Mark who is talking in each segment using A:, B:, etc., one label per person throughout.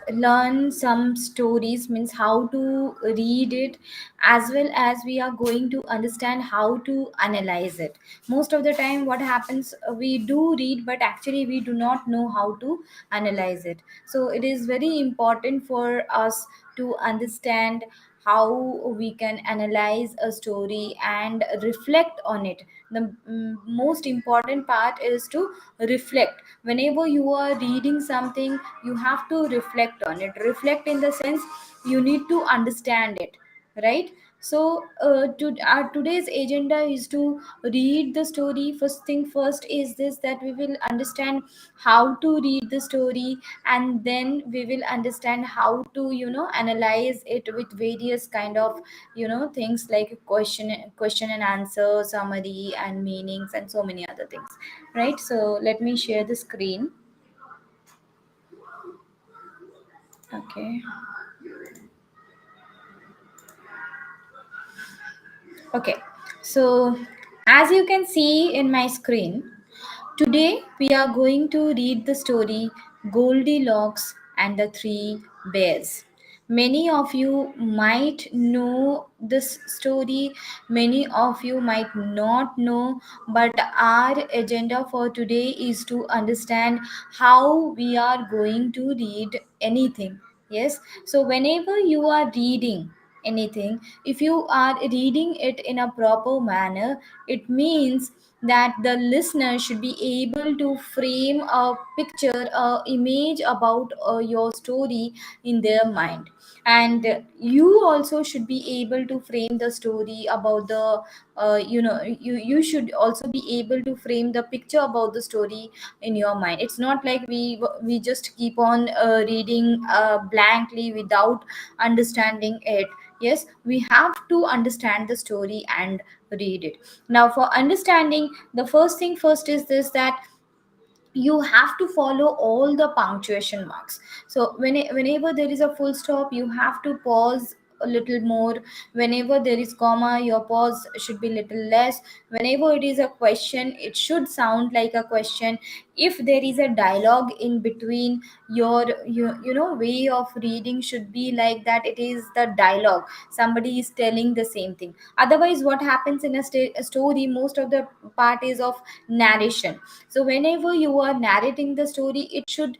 A: learn some stories, means how to read it, as well as we are going to understand how to analyze it. Most of the time what happens, we do read but actually we do not know how to analyze it. So it is very important for us to understand how we can analyze a story and reflect on it. The most important part is to reflect. Whenever you are reading something, you have to reflect on it. Reflect in the sense, you need to understand it, right? So today's agenda is to read the story. First thing first is this, that we will understand how to read the story, and then we will understand how to analyze it with various kind of things like question and answer, summary and meanings, and so many other things, right? So let me share the screen. Okay. Okay. So as you can see in my screen, today we are going to read the story Goldilocks and the Three Bears. Many of you might know this story, many of you might not know, but our agenda for today is to understand how we are going to read anything. Yes, so whenever you are reading anything, if you are reading it in a proper manner, it means that the listener should be able to frame a picture, a image about your story in their mind. And you also should be able to frame the story about the you should also be able to frame the picture about the story in your mind. It's not like we just keep on reading blankly without understanding it. Yes, we have to understand the story and read it. Now for understanding, the first thing first is this, that you have to follow all the punctuation marks. So whenever there is a full stop, you have to pause a little more. Whenever there is comma, your pause should be little less. Whenever it is a question, it should sound like a question. If there is a dialogue in between, your way of reading should be like that, it is the dialogue, somebody is telling the same thing. Otherwise what happens in a story, most of the part is of narration. So whenever you are narrating the story, it should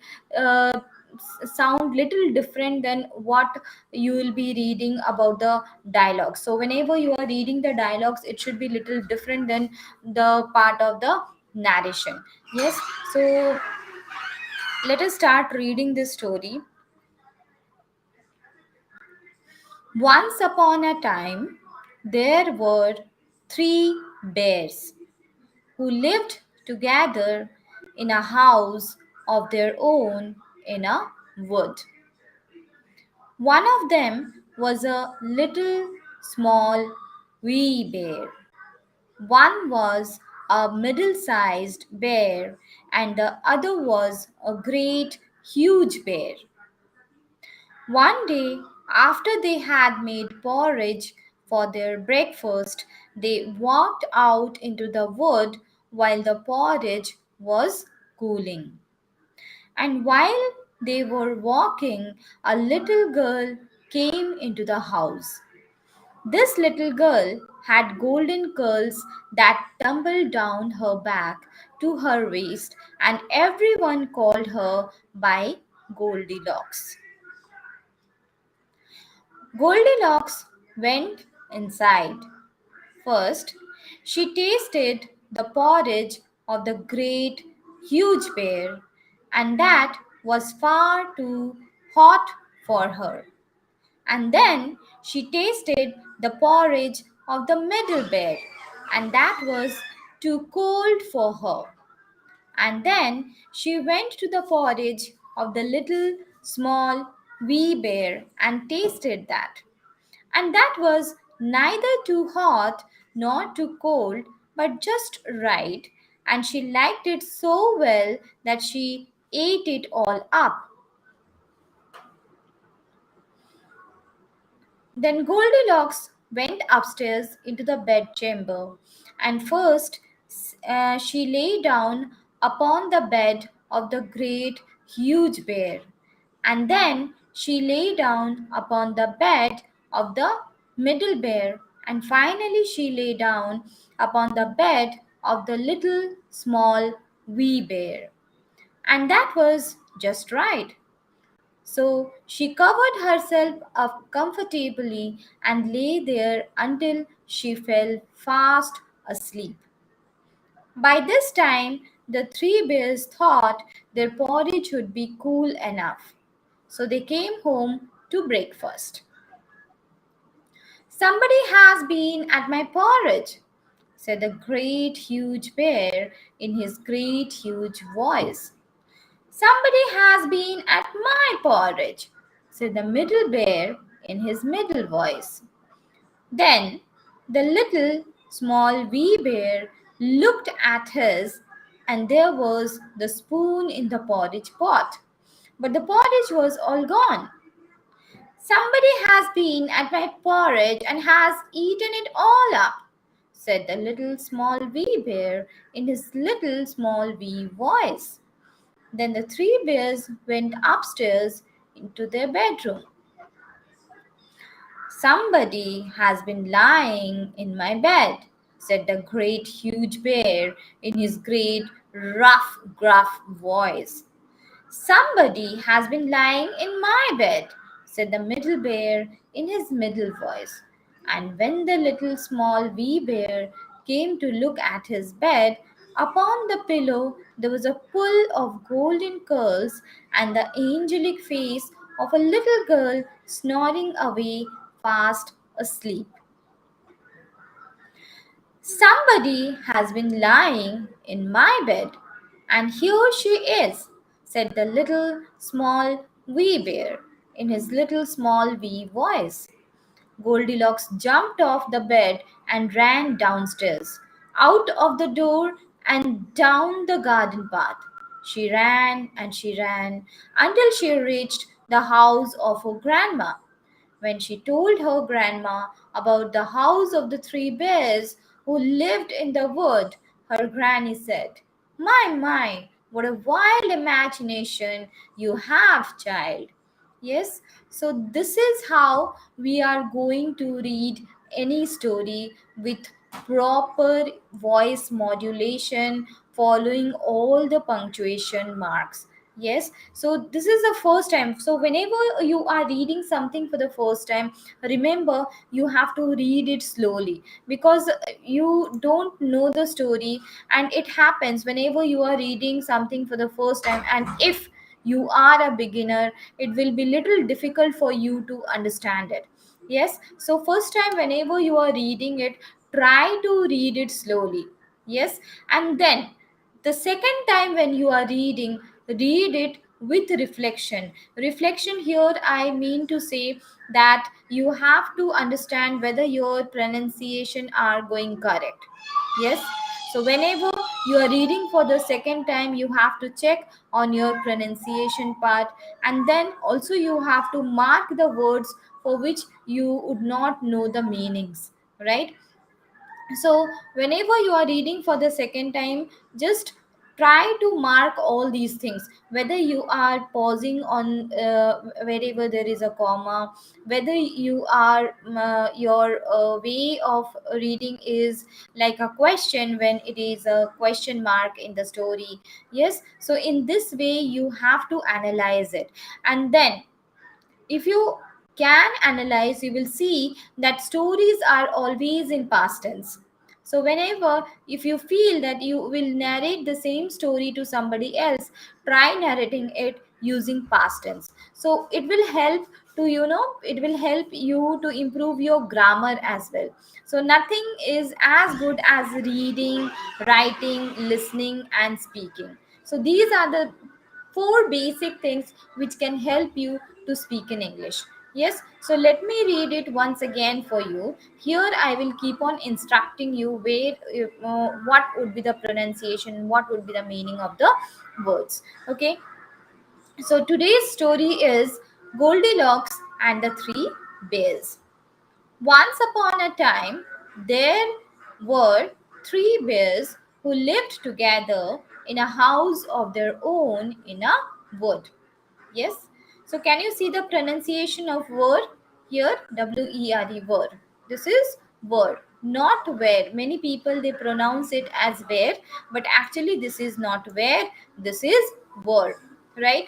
A: sound little different than what you will be reading about the dialogue. So whenever you are reading the dialogues, it should be little different than the part of the narration. Yes, so let us start reading this story. Once upon a time, there were three bears who lived together in a house of their own in a wood. One of them was a little small wee bear. One was a middle sized bear, and the other was a great huge bear. One day, after they had made porridge for their breakfast, they walked out into the wood while the porridge was cooling. And while they were walking, a little girl came into the house. This little girl had golden curls that tumbled down her back to her waist, and everyone called her by Goldilocks. Goldilocks went inside. First, she tasted the porridge of the great, huge bear, and that was far too hot for her. And then she tasted the porridge of the middle bear, and that was too cold for her. And then she went to the porridge of the little, small, wee bear and tasted that, and that was neither too hot nor too cold, but just right, and she liked it so well that she ate it all up. Then Goldilocks went upstairs into the bedchamber, and first she lay down upon the bed of the great huge bear. And then she lay down upon the bed of the middle bear, and finally she lay down upon the bed of the little small wee bear. And that was just right. So she covered herself up comfortably and lay there until she fell fast asleep. By this time, the three bears thought their porridge would be cool enough. So they came home to breakfast. "Somebody has been at my porridge," said the great huge bear in his great huge voice. "Somebody has been at my porridge," said the middle bear in his middle voice. Then the little small wee bear looked at his, and there was the spoon in the porridge pot. But the porridge was all gone. "Somebody has been at my porridge and has eaten it all up," said the little small wee bear in his little small wee voice. Then the three bears went upstairs into their bedroom. "Somebody has been lying in my bed," said the great huge bear in his great rough, gruff voice. "Somebody has been lying in my bed," said the middle bear in his middle voice. And when the little small wee bear came to look at his bed, upon the pillow there was a pool of golden curls and the angelic face of a little girl snoring away fast asleep. "Somebody has been lying in my bed, and here she is," said the little small wee bear in his little small wee voice. Goldilocks jumped off the bed and ran downstairs, out of the door and down the garden path. She ran until she reached the house of her grandma. When she told her grandma about the house of the three bears who lived in the wood, her granny said, My, what a wild imagination you have, child." Yes, so this is how we are going to read any story with proper voice modulation, following all the punctuation marks. Yes, so this is the first time. So whenever you are reading something for the first time, remember you have to read it slowly, because you don't know the story, and it happens whenever you are reading something for the first time, and if you are a beginner, it will be little difficult for you to understand it. Yes, so first time whenever you are reading it, try to read it slowly. Yes, and then the second time when you are reading, read it with reflection. Here I mean to say that you have to understand whether your pronunciation are going correct. Yes, so whenever you are reading for the second time, you have to check on your pronunciation part, and then also you have to mark the words for which you would not know the meanings, right? So whenever you are reading for the second time, just try to mark all these things, whether you are pausing on wherever there is a comma, whether you are your way of reading is like a question when it is a question mark in the story. Yes, so in this way you have to analyze it, and then if you can analyze, you will see that stories are always in past tense. So whenever if you feel that you will narrate the same story to somebody else, try narrating it using past tense. So it will help to, it will help you to improve your grammar as well. So nothing is as good as reading, writing, listening and speaking. So these are the four basic things which can help you to speak in English. Yes, so let me read it once again for you. Here I will keep on instructing you where what would be the pronunciation, what would be the meaning of the words. Okay, so today's story is Goldilocks and the Three Bears. Once upon a time, there were three bears who lived together in a house of their own in a wood. Yes. So can you see the pronunciation of word here? W-E-R-E, word. This is word, not where. Many people, they pronounce it as where, but actually this is not where, this is word, right?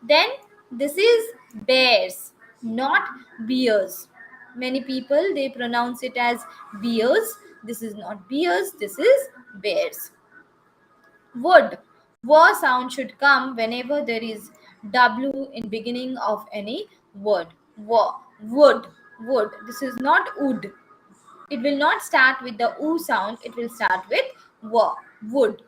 A: Then this is bears, not beers. Many people, they pronounce it as beers. This is not beers, this is bears. Wood. Wa sound should come whenever there is W in beginning of any word. Wa. Wood. Wood. This is not wood. It will not start with the oo sound. It will start with wa. Wood.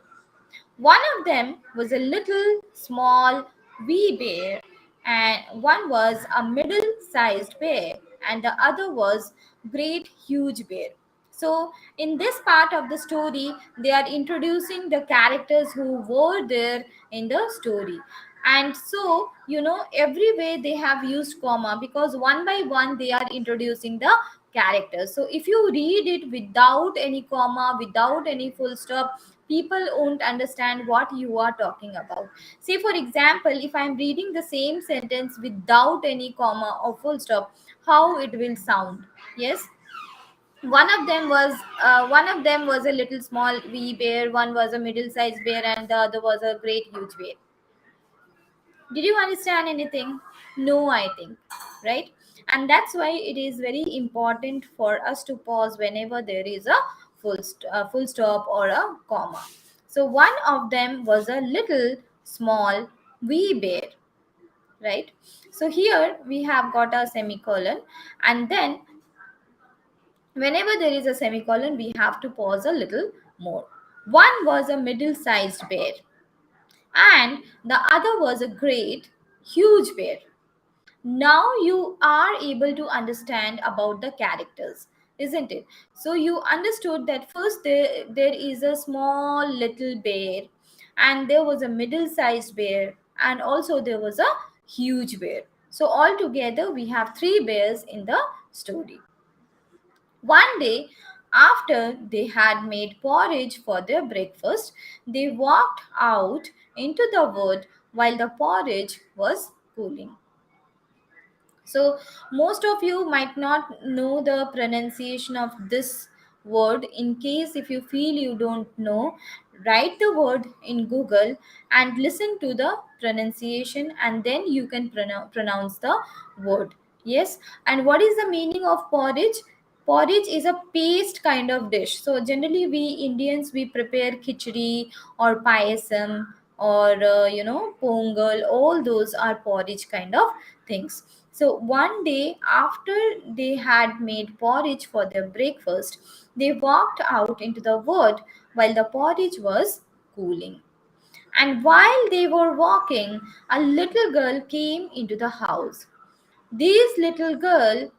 A: One of them was a little small wee bear, and one was a middle sized bear, and the other was great huge bear. So, in this part of the story, they are introducing the characters who were there in the story. And so, everywhere they have used comma because one by one they are introducing the characters. So, if you read it without any comma, without any full stop, people won't understand what you are talking about. Say, for example, if I'm reading the same sentence without any comma or full stop, how it will sound? Yes, one of them was a little small wee bear, one was a middle sized bear, and the other was a great huge bear. Did you understand anything? No, I think, right? And that's why it is very important for us to pause whenever there is a full stop or a comma. So one of them was a little small wee bear, right? So here we have got a semicolon, and then whenever there is a semicolon, we have to pause a little more. One was a middle sized bear, and the other was a great huge bear. Now you are able to understand about the characters, isn't it? So you understood that first there is a small little bear, and there was a middle sized bear, and also there was a huge bear. So altogether we have three bears in the story. One day, after they had made porridge for their breakfast, they walked out into the wood while the porridge was cooling. So, most of you might not know the pronunciation of this word. In case if you feel you don't know, write the word in Google and listen to the pronunciation, and then you can pronounce the word. Yes. And what is the meaning of porridge? Porridge is a paste kind of dish. So generally we Indians, we prepare khichdi or payasam or pongal. All those are porridge kind of things. So one day after they had made porridge for their breakfast, they walked out into the wood while the porridge was cooling. And while they were walking, a little girl came into the house. This little girl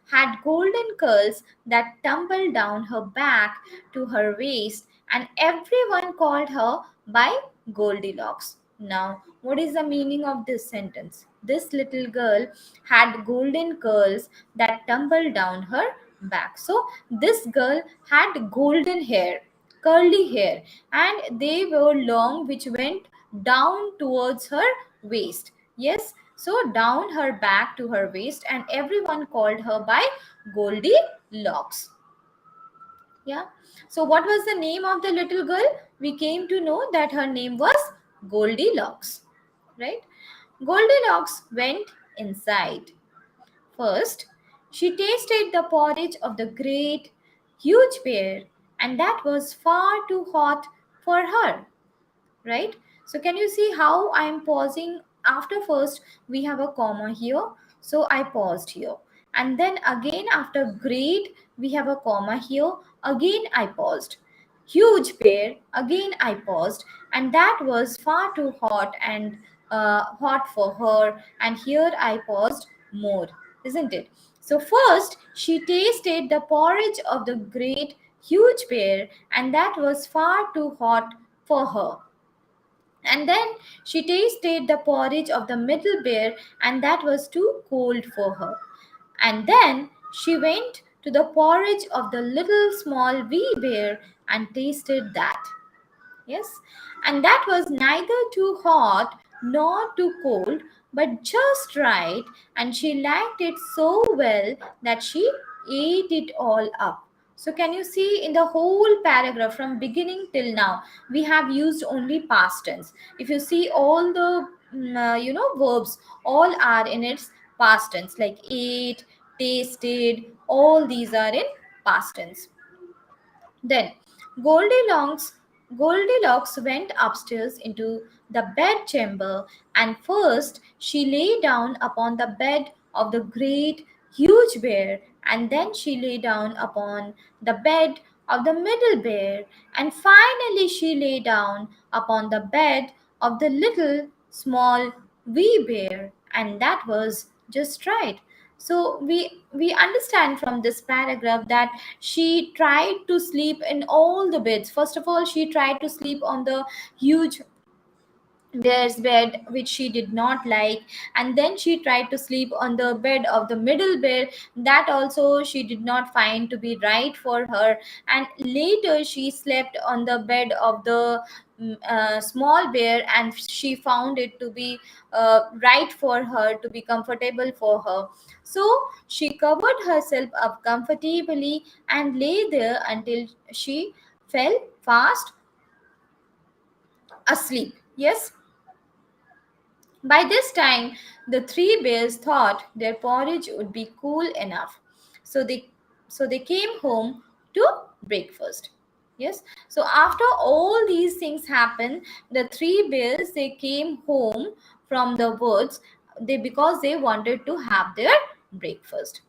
A: had golden curls that tumbled down her back to her waist, and everyone called her by Goldilocks. Now, what is the meaning of this sentence? This little girl had golden curls that tumbled down her back. So, this girl had golden hair, curly hair, and they were long, which went down towards her waist. Yes, so down her back to her waist, and everyone called her by Goldilocks. Yeah. So, what was the name of the little girl? We came to know that her name was Goldilocks, right? Goldilocks went inside. First, she tasted the porridge of the great, huge bear, and that was far too hot for her, right? So can you see how I am pausing? After first we have a comma here, so I paused here, and then again after great we have a comma here, again I paused. Huge bear, again I paused, and that was far too hot and hot for her, and here I paused more, isn't it? So first she tasted the porridge of the great huge bear, and that was far too hot for her. And then she tasted the porridge of the middle bear, and that was too cold for her. And then she went to the porridge of the little small wee bear and tasted that. Yes, and that was neither too hot nor too cold, but just right, and she liked it so well that she ate it all up. So, can you see in the whole paragraph from beginning till now, we have used only past tense. If you see all the verbs, all are in its past tense, like ate, tasted, all these are in past tense. Then Goldilocks, Goldilocks went upstairs into the bedchamber, and first she lay down upon the bed of the great huge bear, and then she lay down upon the bed of the middle bear, and finally she lay down upon the bed of the little small wee bear, and that was just right. So we understand from this paragraph that she tried to sleep in all the beds. First of all, she tried to sleep on the huge bear's bed, which she did not like, and then she tried to sleep on the bed of the middle bear, that also she did not find to be right for her, and later she slept on the bed of the small bear, and she found it to be right for her, to be comfortable for her. So she covered herself up comfortably and lay there until she fell fast asleep. Yes, by this time, the three bears thought their porridge would be cool enough. So they came home to breakfast. Yes. So after all these things happened, the three bears they came home from the woods, because they wanted to have their breakfast.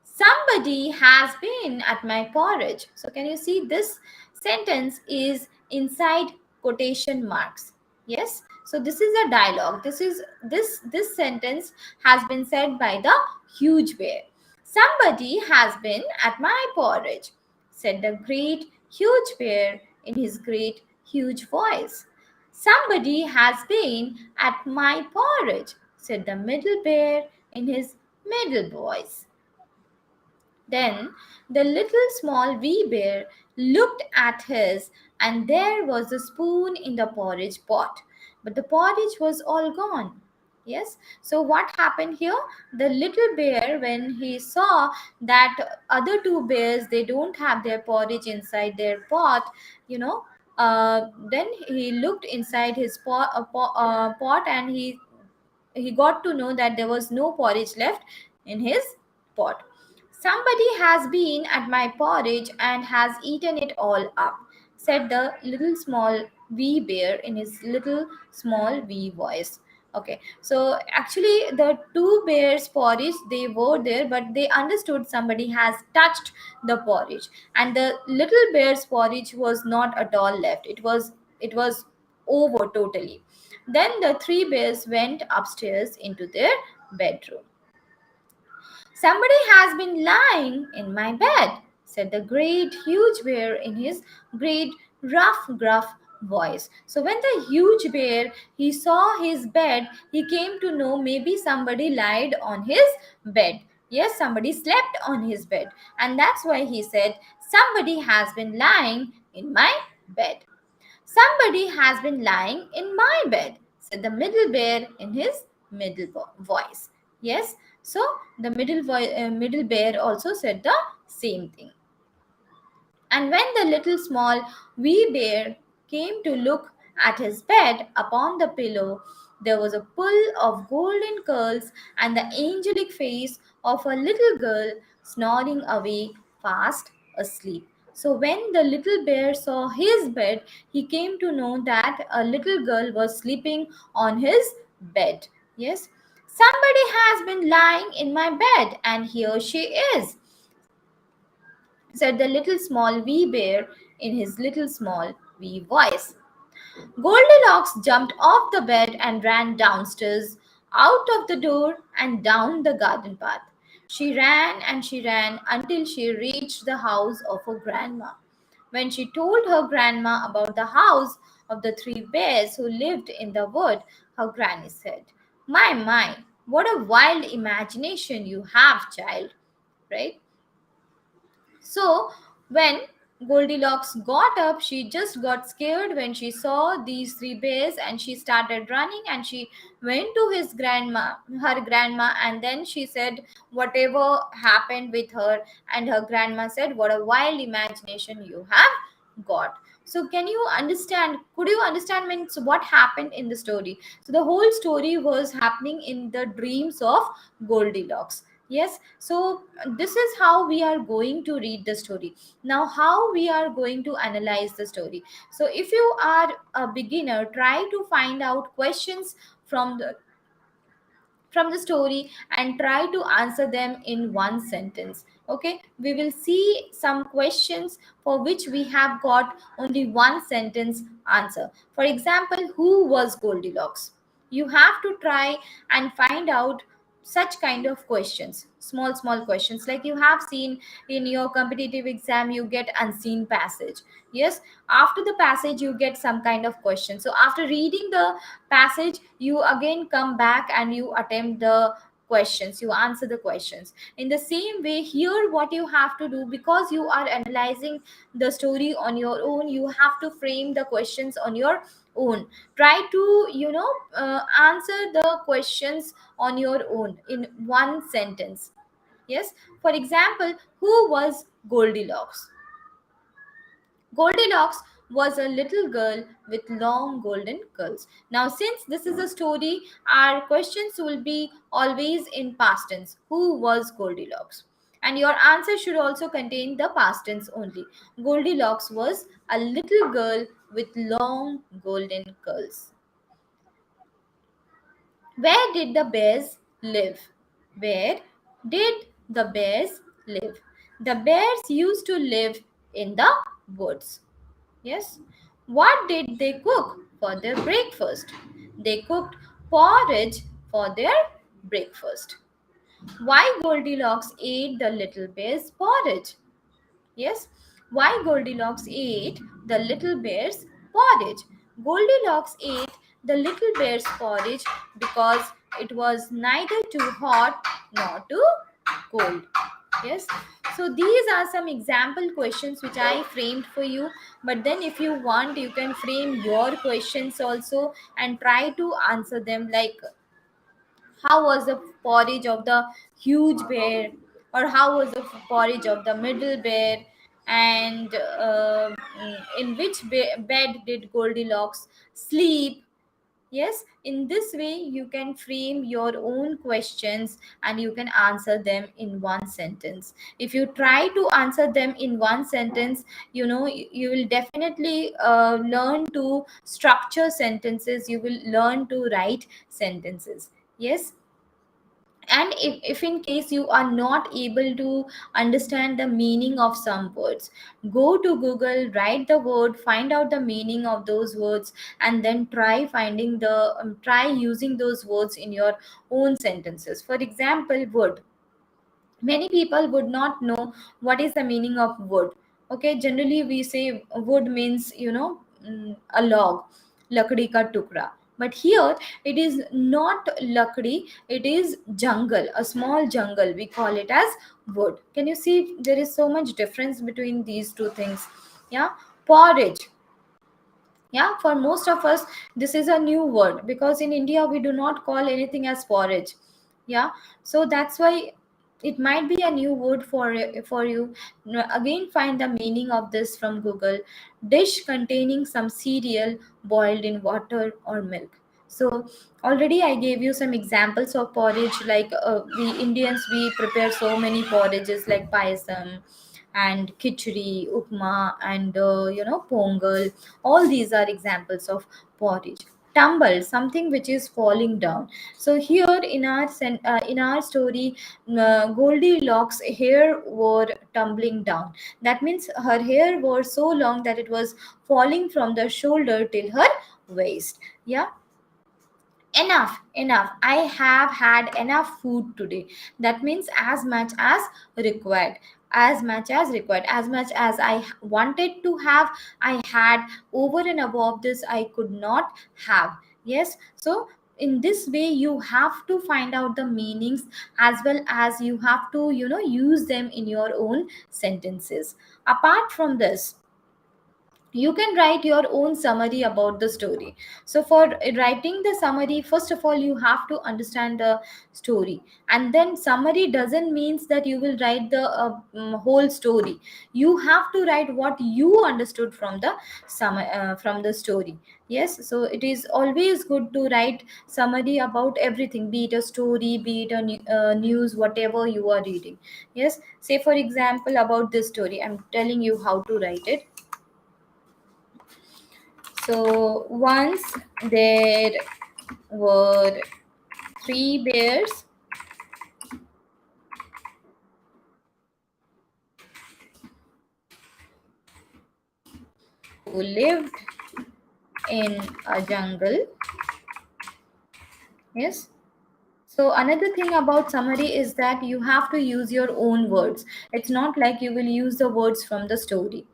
A: Somebody has been at my porridge. So can you see this sentence is inside quotation marks? Yes. So this is a dialogue. This sentence has been said by the huge bear. Somebody has been at my porridge, said the great huge bear in his great huge voice. Somebody has been at my porridge, said the middle bear in his middle voice. Then the little small wee bear looked at his, and there was a spoon in the porridge pot. But the porridge was all gone. Yes. So what happened here? The little bear, when he saw that other two bears they don't have their porridge inside their pot, then he looked inside his pot, and he got to know that there was no porridge left in his pot. Somebody has been at my porridge and has eaten it all up, said the little small wee bear in his little small wee voice. Okay, so actually, the two bears' porridge they were there, but they understood somebody has touched the porridge, and the little bear's porridge was not at all left. It was over totally. Then the three bears went upstairs into their bedroom. Somebody has been lying in my bed, said the great huge bear in his great rough gruff voice. So when the huge bear he saw his bed, he came to know maybe somebody lied on his bed. Yes, somebody slept on his bed. And that's why he said, somebody has been lying in my bed. Somebody has been lying in my bed, said the middle bear in his voice. Yes, so the middle bear also said the same thing. And when the little small wee bear came to look at his bed, upon the pillow there was a pool of golden curls and the angelic face of a little girl snoring away fast asleep. So when the little bear saw his bed, he came to know that a little girl was sleeping on his bed. Yes. Somebody has been lying in my bed, and here she is, said the little small wee bear in his little small wee voice. Goldilocks jumped off the bed and ran downstairs, out of the door, and down the garden path. She ran and she ran until she reached the house of her grandma. When she told her grandma about the house of the three bears who lived in the wood, her granny said, my, what a wild imagination you have, child, right? So, when Goldilocks got up. She just got scared when she saw these three bears, and she started running, and she went to her grandma, and then she said whatever happened with her. And her grandma said, "What a wild imagination you have got." So, can you understand? Could you understand means what happened in the story? So, the whole story was happening in the dreams of Goldilocks. Yes, so this is how we are going to read the story. Now, how we are going to analyze the story? So if you are a beginner, try to find out questions from the story and try to answer them in one sentence. Okay, we will see some questions for which we have got only one sentence answer. For example, who was Goldilocks? You have to try and find out such kind of questions, small questions, like you have seen in your competitive exam. You get unseen passage. Yes, after the passage you get some kind of question. So after reading the passage, you again come back and you attempt the questions, you answer the questions. In the same way here, what you have to do, because you are analyzing the story on your own, you have to frame the questions on your own. Try to answer the questions on your own in one sentence. Yes, for example, who was Goldilocks? Goldilocks was a little girl with long golden curls. Now, since this is a story, our questions will be always in past tense. Who was Goldilocks? And your answer should also contain the past tense only. Goldilocks was a little girl with long golden curls. Where did the bears live? Where did the bears live? The bears used to live in the woods. Yes. What did they cook for their breakfast? They cooked porridge for their breakfast. Why Goldilocks ate the little bear's porridge? Yes. Why Goldilocks ate the little bear's porridge? Goldilocks ate the little bear's porridge because it was neither too hot nor too cold. Yes, so these are some example questions which I framed for you. But then if you want, you can frame your questions also and try to answer them, like how was the porridge of the huge bear, or how was the porridge of the middle bear, and in which bed did Goldilocks sleep. Yes, in this way you can frame your own questions and you can answer them in one sentence. If you try to answer them in one sentence, you will definitely learn to structure sentences, you will learn to write sentences. Yes, and if in case you are not able to understand the meaning of some words, go to Google, write the word, find out the meaning of those words, and then try using those words in your own sentences. For example, wood. Many people would not know what is the meaning of wood. Okay, generally we say wood means a log, lakdi ka tukra. But here it is not lakdi, it is jungle, a small jungle, we call it as wood. Can you see there is so much difference between these two things? Yeah, porridge. Yeah, for most of us this is a new word, because in India we do not call anything as porridge. Yeah, so that's why it might be a new word for you. Again, find the meaning of this from Google. Dish containing some cereal boiled in water or milk. So already I gave you some examples of porridge, like we Indians, we prepare so many porridges like payasam and khichdi, upma, and pongal. All these are examples of porridge. Tumble, something which is falling down. So here in our story, Goldilocks' hair were tumbling down. That means her hair was so long that it was falling from the shoulder till her waist. Yeah, enough, I have had enough food today. That means as much as required, as much as I wanted to have, I had. Over and above this I could not have. Yes, so in this way you have to find out the meanings, as well as you have to use them in your own sentences. Apart from this, you can write your own summary about the story. So for writing the summary, first of all you have to understand the story, and then summary doesn't means that you will write the whole story. You have to write what you understood from the from the story. Yes, so it is always good to write summary about everything, be it a story, be it a news, whatever you are reading. Yes, say for example about this story, I'm telling you how to write it. So once there were three bears who lived in a jungle. Yes. So another thing about summary is that you have to use your own words. It's not like you will use the words from the story,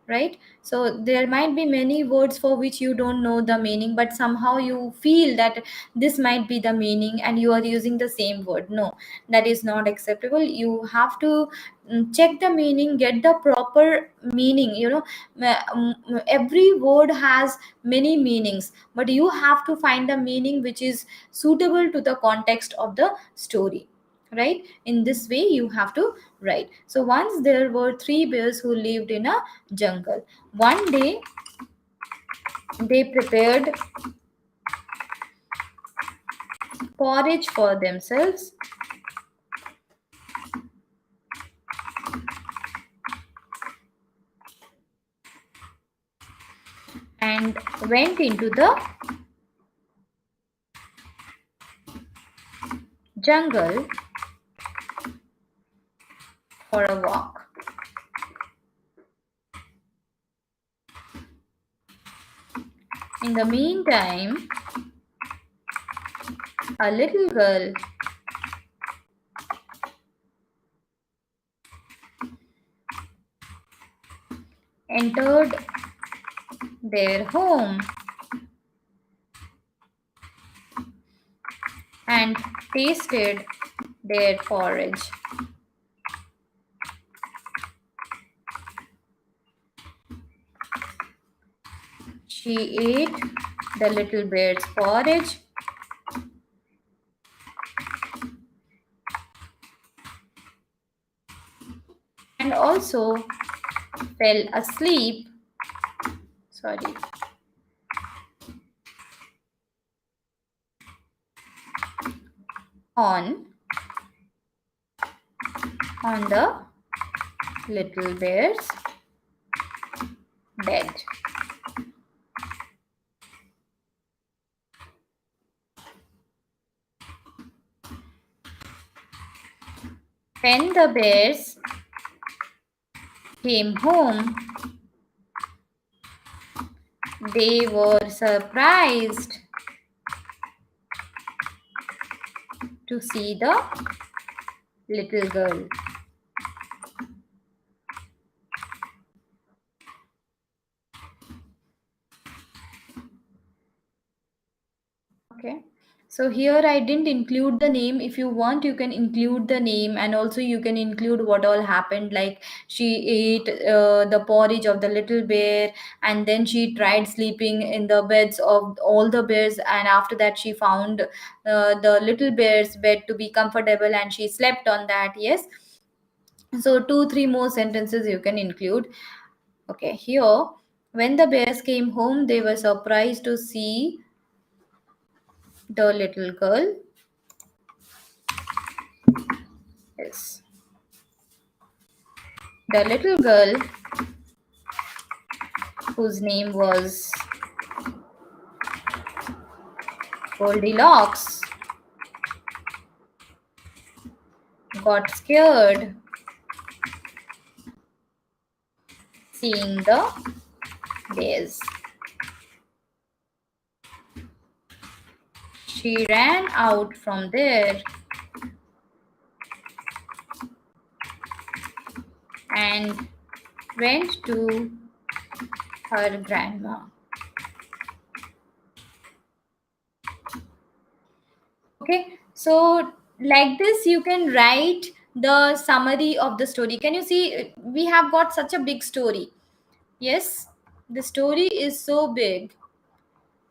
A: right? So there might be many words for which you don't know the meaning, but somehow you feel that this might be the meaning and you are using the same word. No, that is not acceptable. You have to check the meaning, get the proper meaning. Every word has many meanings, but you have to find the meaning which is suitable to the context of the story, right? In this way you have to write. So once there were three bears who lived in a jungle. One day they prepared porridge for themselves and went into the jungle for a walk. In the meantime, a little girl entered their home and tasted their porridge. She ate the little bear's porridge and also fell asleep. Sorry. On the little bear's bed. When the bears came home, they were surprised to see the little girl. Okay. So here I didn't include the name. If you want, you can include the name, and also you can include what all happened. Like she ate the porridge of the little bear, and then she tried sleeping in the beds of all the bears, and after that she found the little bear's bed to be comfortable, and she slept on that. Yes. So 2 3 more sentences you can include. Okay, here when the bears came home, they were surprised to see the little girl. Yes. The little girl, whose name was Goldilocks, got scared seeing the bears. She ran out from there and went to her grandma. Okay, so like this, you can write the summary of the story. Can you see? We have got such a big story. Yes, the story is so big,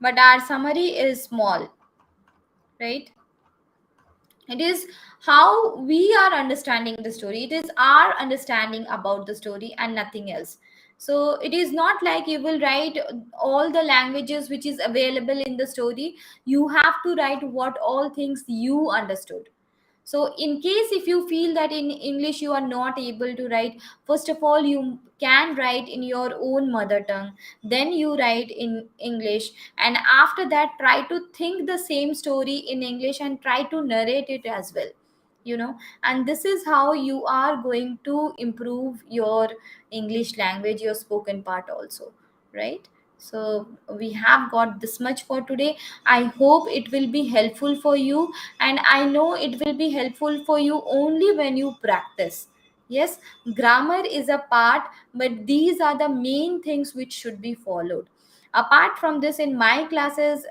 A: but our summary is small, right? It is how we are understanding the story. It is our understanding about the story and nothing else. So it is not like you will write all the languages which is available in the story. You have to write what all things you understood. So in case if you feel that in English you are not able to write, first of all you can write in your own mother tongue, then you write in English, and after that try to think the same story in English and try to narrate it as well, you know. And this is how you are going to improve your English language, your spoken part also, right? So we have got this much for today. I hope it will be helpful for you, and I know it will be helpful for you only when you practice. Yes, grammar is a part, but these are the main things which should be followed. Apart from this, in my classes,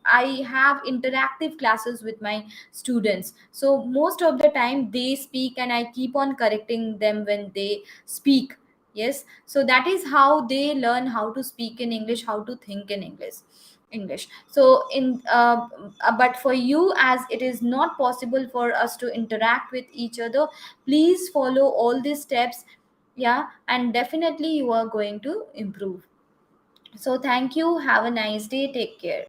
A: I have interactive classes with my students, so most of the time they speak and I keep on correcting them when they speak. Yes, so that is how they learn how to speak in English, how to think in English. So in but for you, as it is not possible for us to interact with each other, please follow all these steps. Yeah, and definitely you are going to improve. So thank you, have a nice day, take care.